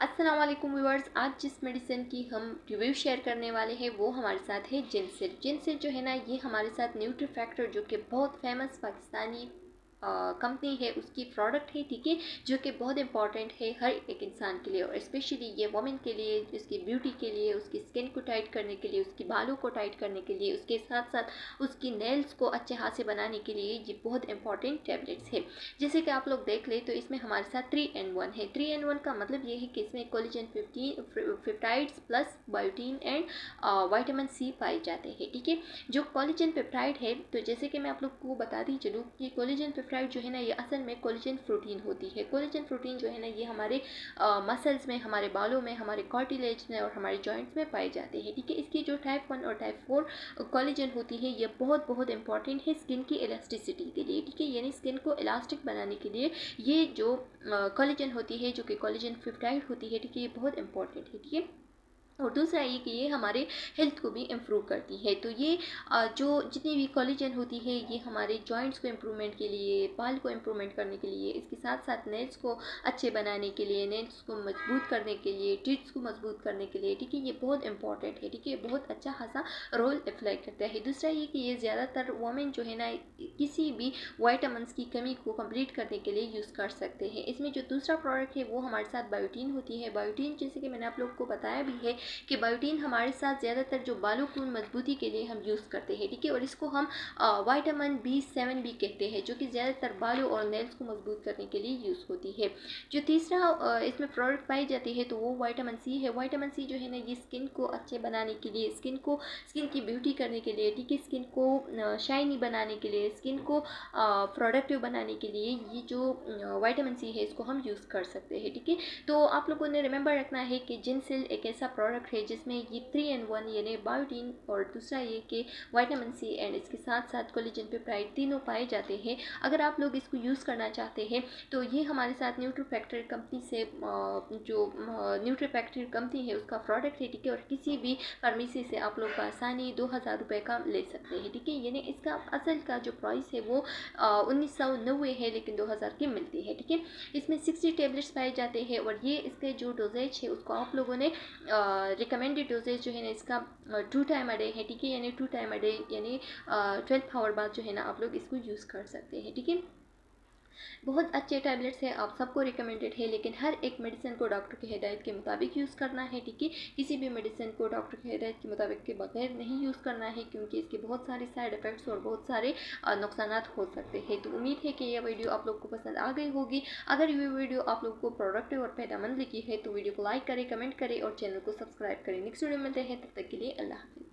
अस्सलाम वालेकुम व्यूअर्स। आज जिस मेडिसिन की हम रिव्यू शेयर करने वाले हैं वो हमारे साथ है जिनसिल। जिनसिल जो है ना, ये हमारे साथ न्यूट्री फैक्टर जो कि बहुत फेमस पाकिस्तानी कंपनी है उसकी प्रोडक्ट है, ठीक है, जो कि बहुत इंपॉर्टेंट है हर एक इंसान के लिए और स्पेशली ये वुमेन के लिए, उसकी ब्यूटी के लिए, उसकी स्किन को टाइट करने के लिए, उसकी बालों को टाइट करने के लिए, उसके साथ साथ उसकी नेल्स को अच्छे हाथ से बनाने के लिए ये बहुत इंपॉर्टेंट टैबलेट्स है। जैसे कि आप लोग देख ले तो इसमें हमारे साथ 3 in 1 है। 3 in 1 का मतलब ये है कि इसमें collagen 15 peptides plus biotin and vitamin C पाए जाते हैं, ठीक है। जो कोलेजन पेप्टाइड है, तो जैसे कि मैं आप लोग को बताती चलूँ कि कोलेजन पेप्टाइड जो है ना, ये असल में कोलेजन प्रोटीन होती है। कोलेजन प्रोटीन जो है ना, ये हमारे मसल्स में, हमारे बालों में, हमारे कार्टिलेज में और हमारे जॉइंट्स में पाए जाते हैं, ठीक है। इसकी जो टाइप 1 और टाइप 4 कोलेजन होती है ये बहुत बहुत इंपॉर्टेंट है स्किन की इलास्टिसिटी के लिए, ठीक है, यानी स्किन को इलास्टिक बनाने के लिए ये जो कोलेजन होती है, जो कि कोलेजन पेप्टाइड होती है, ठीक है, ये बहुत इंपॉर्टेंट है, ठीक है। और दूसरा ये कि ये हमारे हेल्थ को भी इम्प्रूव करती है। तो ये जो जितनी भी कोलेजन होती है ये हमारे जॉइंट्स को इम्प्रूवमेंट के लिए, बाल को इम्प्रूवमेंट करने के लिए, इसके साथ साथ नेल्स को अच्छे बनाने के लिए, नेल्स को मजबूत करने के लिए, टीथ्स को मजबूत करने के लिए, ठीक है, ये बहुत इंपॉर्टेंट है, ठीक है, बहुत अच्छा खासा रोल अप्लाई करता है। दूसरा ये कि ये ज़्यादातर वोमेन जो है ना किसी भी वाइटामिन्स की कमी को कंप्लीट करने के लिए यूज़ कर सकते हैं। इसमें जो दूसरा प्रोडक्ट है वो हमारे साथ बायोटीन होती है। बायोटीन जैसे कि मैंने आप लोग को बताया भी है कि बायोटीन हमारे साथ ज़्यादातर जो बालों की मजबूती के लिए हम यूज़ करते हैं, ठीक है, और इसको हम विटामिन B7 भी कहते हैं, जो कि ज़्यादातर बालों और नेल्स को मजबूत करने के लिए यूज़ होती है। जो तीसरा इसमें प्रोडक्ट पाई जाती है तो वो विटामिन सी है। विटामिन सी जो है ना, ये स्किन को अच्छे बनाने के लिए, स्किन की ब्यूटी करने के लिए, ठीक है, स्किन को शाइनी बनाने के लिए, स्किन को प्रोडक्टिव बनाने के लिए ये जो विटामिन सी है इसको हम यूज़ कर सकते हैं, ठीक है। तो आप लोगों ने रिमेंबर रखना है कि जिनसिल एक ऐसा प्रोडक्ट है जिसमें ये 3 in 1 यानी बायोटीन और दूसरा ये कि विटामिन सी एंड इसके साथ साथ कोलेजन पेप्टाइड तीनों पाए जाते हैं। अगर आप लोग इसको यूज़ करना चाहते हैं तो ये हमारे साथ न्यूट्री फैक्टर कंपनी से जो न्यूट्री फैक्टर कंपनी है उसका प्रोडक्ट है, ठीक है, और किसी भी फार्मेसी से आप लोग आसानी 2000 रुपये का ले सकते हैं, ठीक है। यानी इसका असल का जो प्राइस है वो 1990 है, लेकिन 2000 की मिलती है, ठीक है। इसमें 60 टेबलेट्स पाए जाते हैं और ये इसके जो डोजेज है उसको आप लोगों ने रिकमेंडेड डोजेज जो है ना इसका 2 टाइम अ डे है, ठीक है, यानी 2 टाइम अ डे यानी 12 आवर बाद जो है ना आप लोग इसको यूज़ कर सकते हैं, ठीक है। बहुत अच्छे टैबलेट्स हैं, आप सबको रिकमेंडेड है, लेकिन हर एक मेडिसिन को डॉक्टर की हिदायत के मुताबिक यूज़ करना है, ठीक है। किसी भी मेडिसिन को डॉक्टर की हिदायत के मुताबिक के बगैर नहीं यूज़ करना है, क्योंकि इसके बहुत सारे साइड इफ़ेक्ट्स और बहुत सारे नुकसान हो सकते हैं। तो उम्मीद है कि यह वीडियो आप लोग को पसंद आ गई होगी। अगर ये वीडियो आप लोग को प्रोडक्टिव और फ़ायदेमंद लगी है तो वीडियो को लाइक करें, कमेंट करें और चैनल को सब्सक्राइब करें। नेक्स्ट वीडियो में मिलते हैं, तब तक के लिए अल्लाह हाफ़िज़।